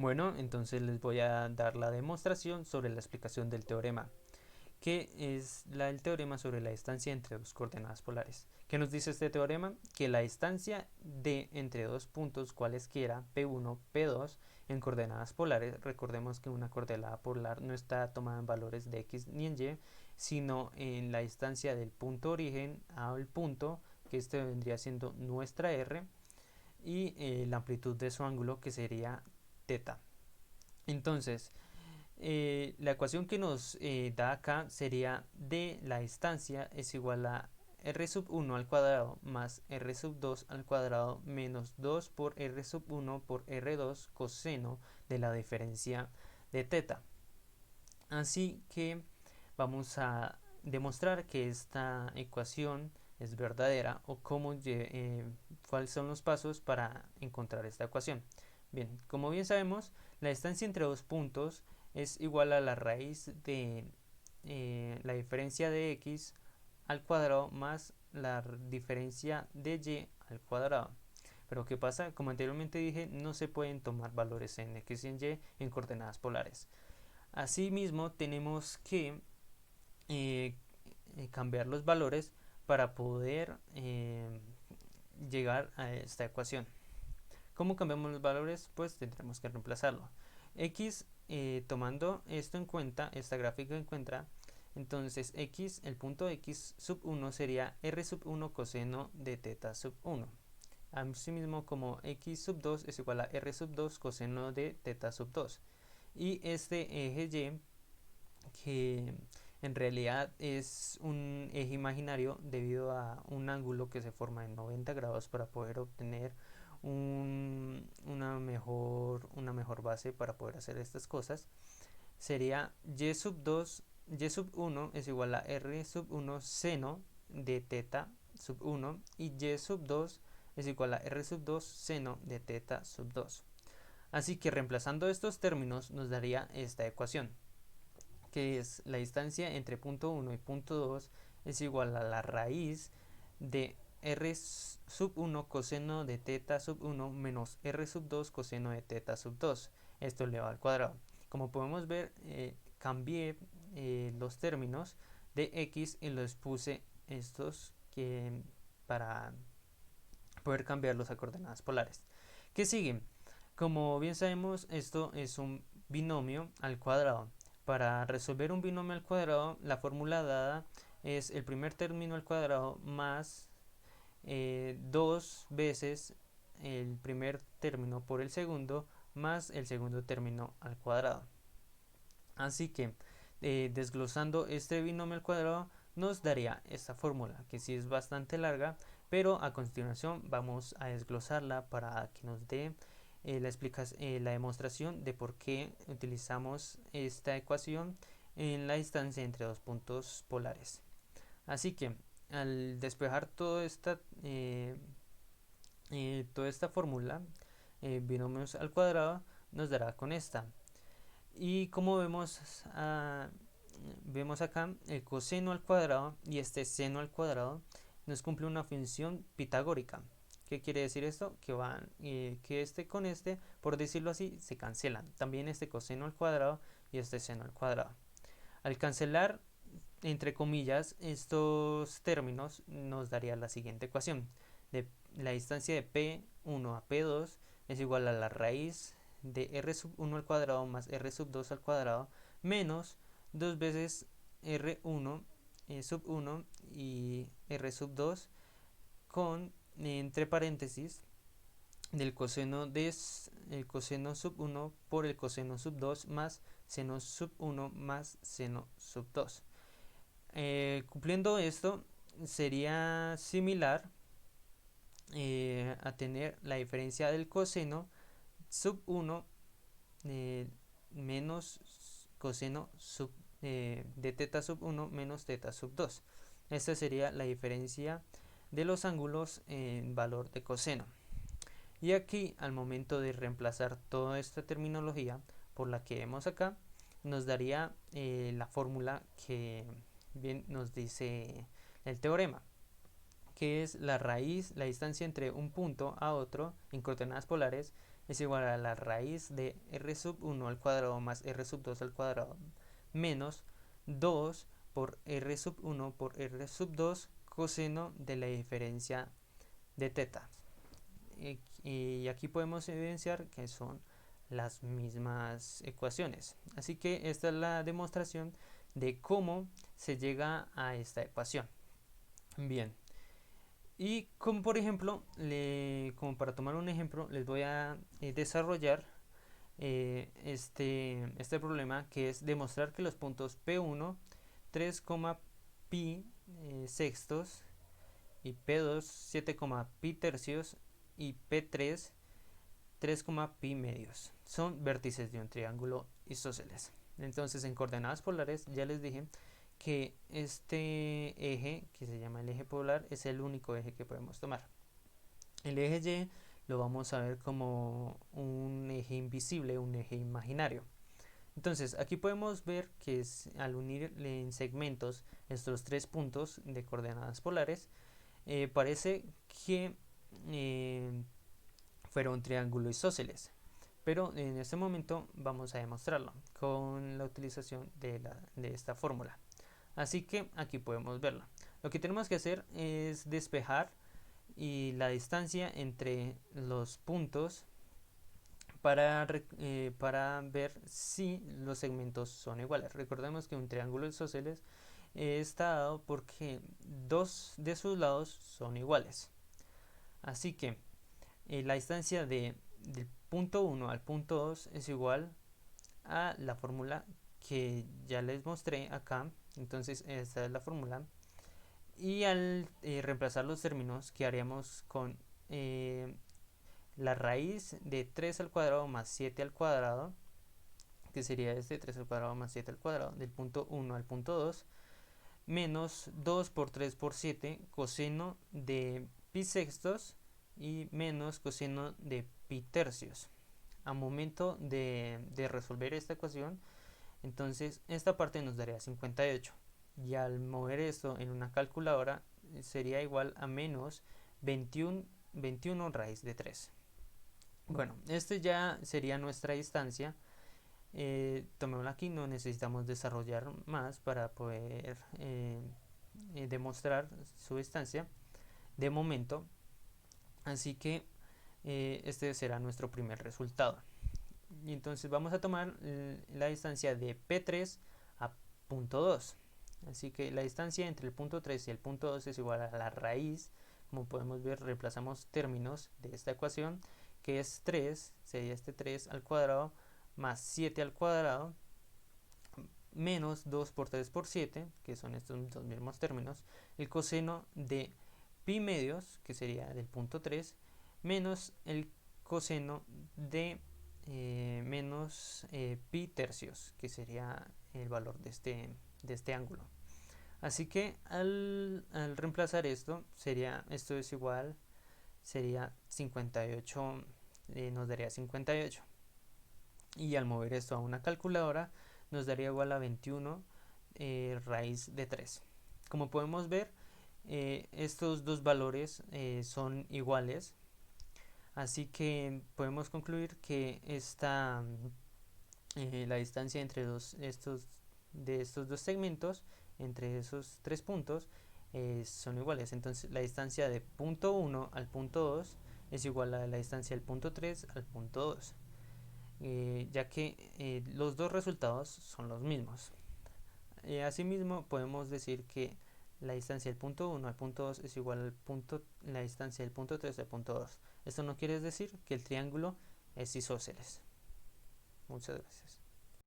Bueno, entonces les voy a dar la demostración sobre la explicación del teorema, que es el teorema sobre la distancia entre dos coordenadas polares. ¿Qué nos dice este teorema? Que la distancia de entre dos puntos cualesquiera, P1, P2, en coordenadas polares, recordemos que una coordenada polar no está tomada en valores de X ni en Y, sino en la distancia del punto origen al punto, que este vendría siendo nuestra R, y la amplitud de su ángulo, que sería teta. Entonces, la ecuación que nos da acá sería d la distancia es igual a r sub 1 al cuadrado más r sub 2 al cuadrado menos 2 por r sub 1 por r2 coseno de la diferencia de teta. Así que vamos a demostrar que esta ecuación es verdadera o cuáles son los pasos para encontrar esta ecuación. Bien, como bien sabemos, la distancia entre dos puntos es igual a la raíz de la diferencia de x al cuadrado más la diferencia de y al cuadrado. Pero ¿qué pasa? Como anteriormente dije, no se pueden tomar valores en x y en y en coordenadas polares. Asimismo, tenemos que eh, cambiar los valores para poder llegar a esta ecuación. ¿Cómo cambiamos los valores? Pues tendremos que reemplazarlo. X, tomando esto en cuenta, esta gráfica en cuenta, entonces x, el punto x sub 1 sería r sub 1 coseno de teta sub 1. Asimismo, como x sub 2 es igual a r sub 2 coseno de teta sub 2. Y este eje y, que en realidad es un eje imaginario debido a un ángulo que se forma en 90 grados para poder obtener una mejor base para poder hacer estas cosas, sería y sub 2, y sub 1 es igual a r sub 1 seno de teta sub 1 y y sub 2 es igual a r sub 2 seno de teta sub 2. Así que reemplazando estos términos nos daría esta ecuación, que es la distancia entre punto 1 y punto 2 es igual a la raíz de r sub 1 coseno de teta sub 1 menos r sub 2 coseno de teta sub 2. Esto elevado al cuadrado. Como podemos ver, cambié los términos de x y los puse estos para poder cambiarlos a coordenadas polares. ¿Qué sigue? Como bien sabemos, esto es un binomio al cuadrado. Para resolver un binomio al cuadrado, la fórmula dada es el primer término al cuadrado más dos veces el primer término por el segundo más el segundo término al cuadrado. Así que desglosando este binomio al cuadrado nos daría esta fórmula, que sí es bastante larga, pero a continuación vamos a desglosarla para que nos dé la demostración de por qué utilizamos esta ecuación en la distancia entre dos puntos polares. Así que al despejar toda esta fórmula, binomios al cuadrado, nos dará con esta. Y como vemos acá, el coseno al cuadrado y este seno al cuadrado nos cumple una función pitagórica. ¿Qué quiere decir esto? Que este con este, por decirlo así, se cancelan. También este coseno al cuadrado y este seno al cuadrado. Al cancelar, entre comillas, estos términos, nos daría la siguiente ecuación. La distancia de P1 a P2 es igual a la raíz de r sub 1 al cuadrado más r sub 2 al cuadrado menos 2 veces r1 sub 1 y r sub 2 con entre paréntesis del el coseno sub 1 por el coseno sub 2 más seno sub 1 más seno sub 2. Cumpliendo esto sería similar a tener la diferencia del coseno sub 1 menos coseno de teta sub 1 menos teta sub 2. Esta sería la diferencia de los ángulos en valor de coseno. Y aquí, al momento de reemplazar toda esta terminología por la que vemos acá, nos daría la fórmula que bien nos dice el teorema, que es la raíz, la distancia entre un punto a otro en coordenadas polares es igual a la raíz de r sub 1 al cuadrado más r sub 2 al cuadrado menos 2 por r sub 1 por r sub 2 coseno de la diferencia de teta. Y aquí podemos evidenciar que son las mismas ecuaciones. Así que esta es la demostración de cómo se llega a esta ecuación. Bien. Y como por ejemplo, como para tomar un ejemplo, les voy a desarrollar este problema, que es demostrar que los puntos P1 3, pi sextos y P2 7, pi tercios y P3 3, pi medios son vértices de un triángulo isósceles. Entonces, en coordenadas polares ya les dije que este eje, que se llama el eje polar, es el único eje que podemos tomar. El eje Y lo vamos a ver como un eje invisible, un eje imaginario. Entonces, aquí podemos ver que al unir en segmentos estos tres puntos de coordenadas polares, parece que fuera un triángulo isósceles. Pero en este momento vamos a demostrarlo con la utilización de esta fórmula. Así que aquí podemos verlo. Lo que tenemos que hacer es despejar y la distancia entre los puntos para ver si los segmentos son iguales. Recordemos que un triángulo isósceles está dado porque dos de sus lados son iguales. Así que la distancia del punto 1 al punto 2 es igual a la fórmula que ya les mostré acá. Entonces esta es la fórmula. Y al reemplazar los términos, que haríamos con la raíz de 3 al cuadrado más 7 al cuadrado, que sería 3 al cuadrado más 7 al cuadrado, del punto 1 al punto 2, menos 2 por 3 por 7, coseno de pi sextos, y menos coseno de pi tercios. A momento de resolver esta ecuación, entonces esta parte nos daría 58. Y al mover esto en una calculadora sería igual a menos 21 raíz de 3. Bueno, este ya sería nuestra distancia. Tomémosla aquí, no necesitamos desarrollar más para poder demostrar su distancia de momento. Así que este será nuestro primer resultado. Y entonces vamos a tomar la distancia de P3 a punto 2. Así que la distancia entre el punto 3 y el punto 2 es igual a la raíz. Como podemos ver, reemplazamos términos de esta ecuación, que es 3, sería este 3 al cuadrado más 7 al cuadrado menos 2 por 3 por 7, que son estos dos mismos términos, el coseno de pi medios, que sería del punto 3, menos el coseno de menos pi tercios, que sería el valor de este ángulo. Así que al reemplazar esto es igual, sería 58, nos daría 58. Y al mover esto a una calculadora nos daría igual a 21 raíz de 3. Como podemos ver, estos dos valores son iguales. Así que podemos concluir que la distancia entre estos dos segmentos, entre esos tres puntos, son iguales. Entonces la distancia de punto 1 al punto 2 es igual a la distancia del punto 3 al punto 2, ya que los dos resultados son los mismos. Asimismo podemos decir que la distancia del punto 1 al punto 2 es igual a la distancia del punto 3 al punto 2. Esto no quiere decir que el triángulo es isósceles. Muchas gracias.